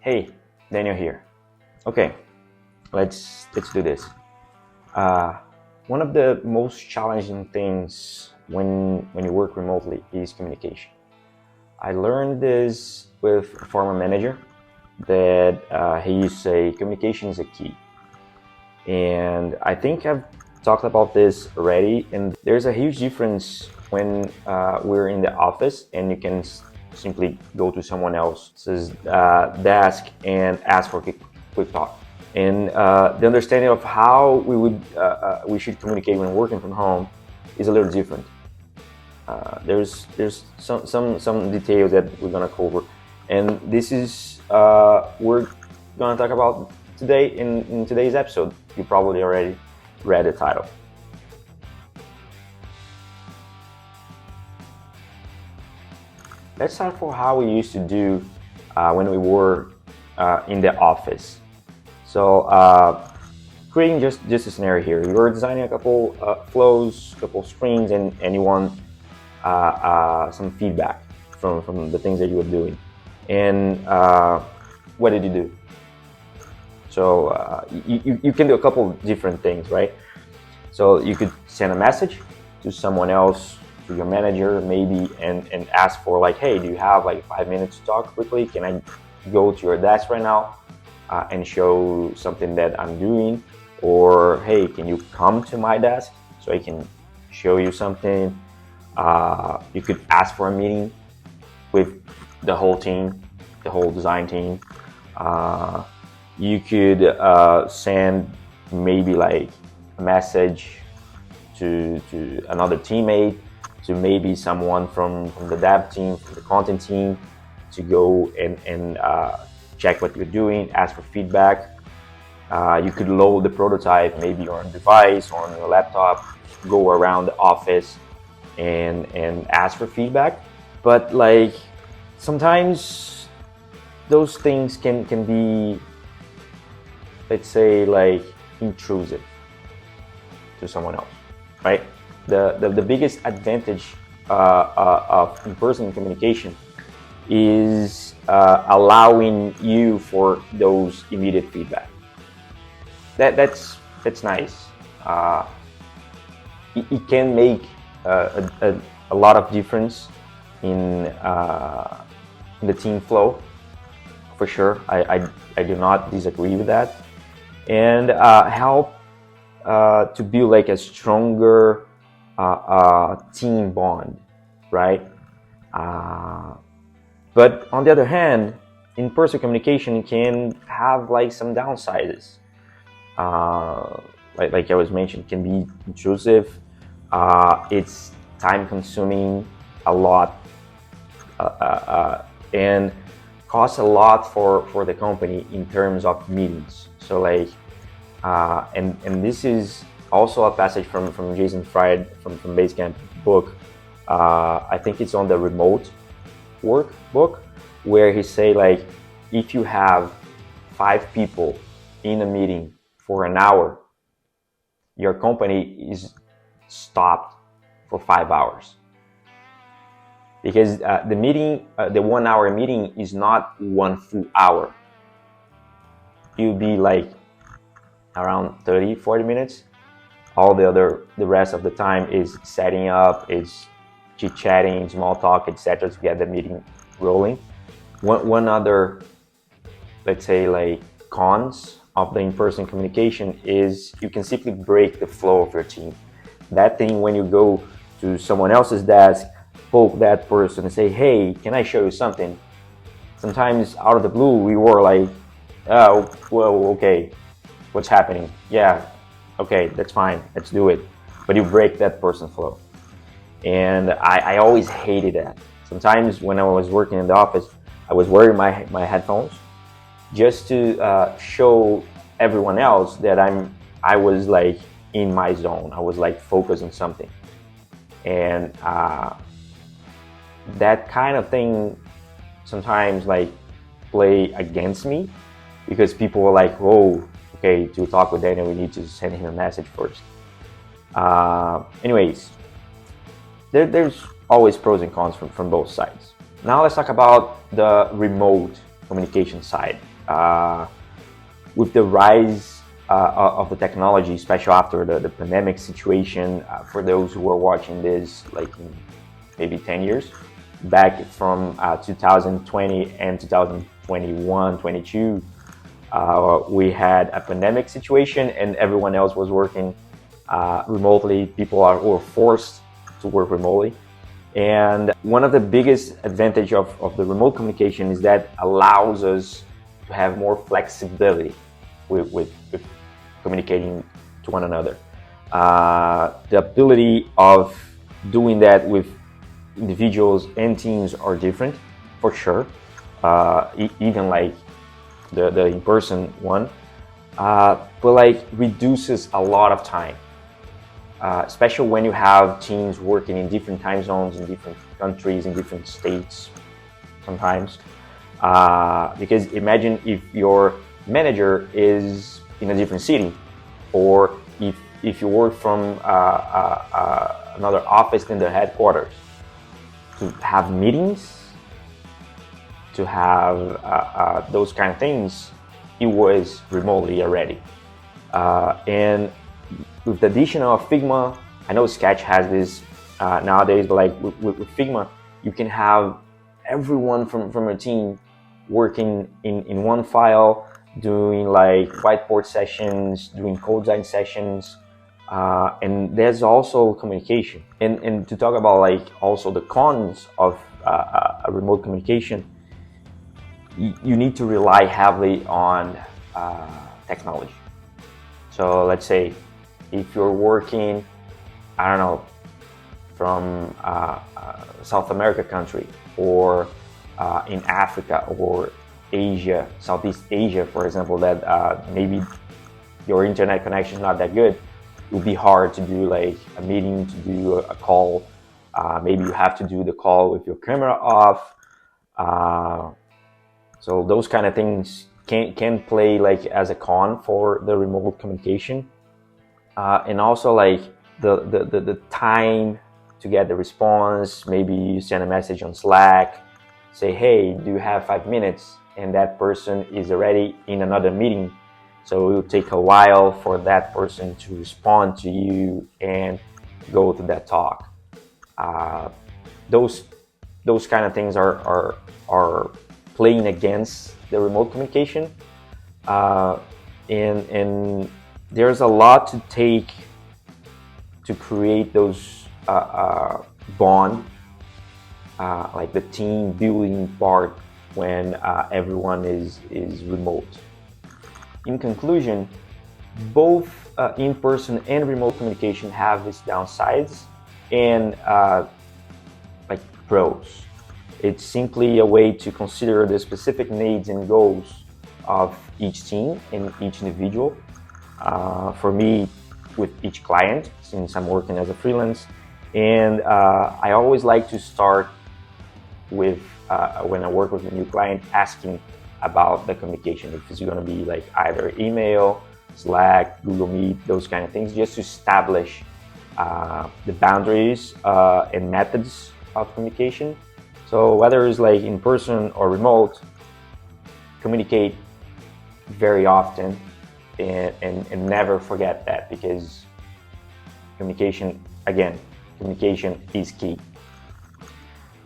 Hey, Daniel here. Okay, let's do this. One of the most challenging things when you work remotely is communication. I learned this with a former manager that he used to say communication is a key. And I think I've talked about this already, and there's a huge difference when we're in the office and you can simply go to someone else's desk and ask for a quick talk. And the understanding of how we should communicate when working from home is a little different. There's some details that we're gonna cover, and this is we're gonna talk about today in today's episode. You probably already read the title. Let's start for how we used to do when we were in the office. So creating just a scenario here. You're designing a couple flows, couple screens, and you want some feedback from the things that you were doing. And what did you do? So you can do a couple different things, right? So you could send a message to someone else, to your manager maybe, and ask for like, hey, do you have like 5 minutes to talk quickly? Can I go to your desk right now and show something that I'm doing? Or hey, can you come to my desk so I can show you something? You could ask for a meeting with the whole team, the whole design team. You could send maybe like a message to another teammate, to maybe someone from the dev team, from the content team, to go and check what you're doing, ask for feedback. You could load the prototype maybe on a device or on your laptop, go around the office and ask for feedback. But like sometimes those things can be, let's say, like intrusive to someone else, right? The biggest advantage of in-person communication is allowing you for those immediate feedback. That's nice. It can make a lot of difference in the team flow, for sure. I do not disagree with that, and help to build like a stronger team bond, right? But on the other hand, in-person communication can have like some downsides. Like I was mentioned, it can be intrusive. It's time-consuming a lot, and costs a lot for the company in terms of meetings. So like, and this is also a passage from Jason Fried from Basecamp book. I think it's on the remote work book, where he say like, if you have 5 people in a meeting for an hour, your company is stopped for 5 hours. Because the meeting, the 1 hour meeting is not 1 full hour. It'll be like around 30-40 minutes. All the rest of the time is setting up, is chit-chatting, small talk, etc. to get the meeting rolling. One other, let's say, like cons of the in-person communication is you can simply break the flow of your team. That thing when you go to someone else's desk, poke that person and say, hey, can I show you something? Sometimes out of the blue, we were like, oh, well, okay, what's happening? Yeah, okay, that's fine, let's do it. But you break that person's flow. And I always hated that. Sometimes when I was working in the office, I was wearing my headphones just to show everyone else that I was like in my zone. I was like focused on something. And that kind of thing sometimes like play against me, because people were like, whoa, okay, to talk with Daniel, we need to send him a message first. Anyways, there's always pros and cons from both sides. Now let's talk about the remote communication side. With the rise of the technology, especially after the pandemic situation, for those who are watching this like in maybe 10 years, back from 2020 and 2021, 22, we had a pandemic situation and everyone else was working remotely. People were forced to work remotely. And one of the biggest advantage of the remote communication is that allows us to have more flexibility with communicating to one another. The ability of doing that with individuals and teams are different, for sure. Even like the in-person one, but like reduces a lot of time. Especially when you have teams working in different time zones, in different countries, in different states sometimes. Because imagine if your manager is in a different city, or if you work from another office than the headquarters, to have meetings, to have those kind of things, it was remotely already. And with the addition of Figma, I know Sketch has this nowadays, but like with Figma, you can have everyone from a team working in one file, doing like whiteboard sessions, doing code design sessions, and there's also communication. And to talk about like also the cons of a remote communication, you need to rely heavily on technology. So let's say if you're working, I don't know, from South America country, or in Africa or Asia, Southeast Asia, for example, that maybe your internet connection is not that good, it will be hard to do like a meeting, to do a call. Maybe you have to do the call with your camera off. So those kind of things can play like as a con for the remote communication. And also like the time to get the response. Maybe you send a message on Slack, say, hey, do you have 5 minutes? And that person is already in another meeting. So it will take a while for that person to respond to you and go to that talk. Those kind of things are playing against the remote communication. And there's a lot to take to create those bond, like the team building part when everyone is remote. In conclusion, both in-person and remote communication have its downsides and like pros. It's simply a way to consider the specific needs and goals of each team and each individual. For me, with each client, since I'm working as a freelance, and I always like to start with when I work with a new client, asking about the communication. If it's going to be like either email, Slack, Google Meet, those kind of things, just to establish the boundaries and methods of communication. So whether it's like in person or remote, communicate very often and never forget that, because communication is key.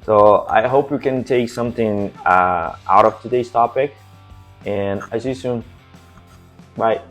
So I hope you can take something out of today's topic, and I see you soon. Bye.